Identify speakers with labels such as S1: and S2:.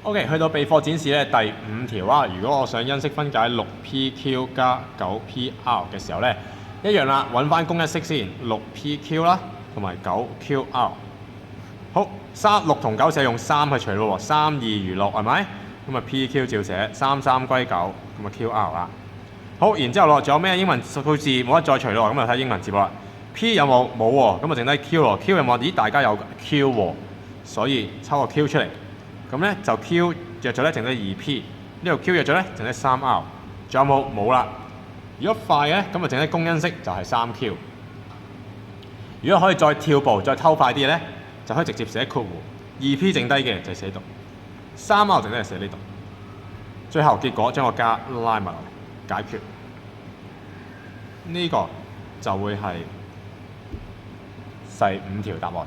S1: OK， 去到備課展示咧第5條啊，如果我想因式分解 6pq 加 9pr 嘅時候咧，一樣啦，揾翻公一式先 ，6pq 啦，同埋 9qr。好，6同9就用3去除咯喎，3、2如6係咪？咁啊 pq 照寫，3、3歸9，咁啊 qr 啦。好，然之後仲有咩英文數字冇得再除咯，咁啊睇英文字母啦。P 有冇？冇喎，咁啊剩低 Q 咯。Q 有冇？咦，大家有 Q 喎，所以抽個 Q 出嚟。咁咧就 Q 約咗咧，剩低 2P。呢度 Q 約咗咧，剩低 3R。仲有冇？冇啦。如果快嘅，咁啊剩低公因式就係 3Q。如果可以再跳步，再偷快啲嘅咧，就可以直接寫括弧。2P 剩低嘅就寫度，3R 剩低就寫呢度。最後結果將個加拉埋落嚟，解決。呢個就會係第5條答案。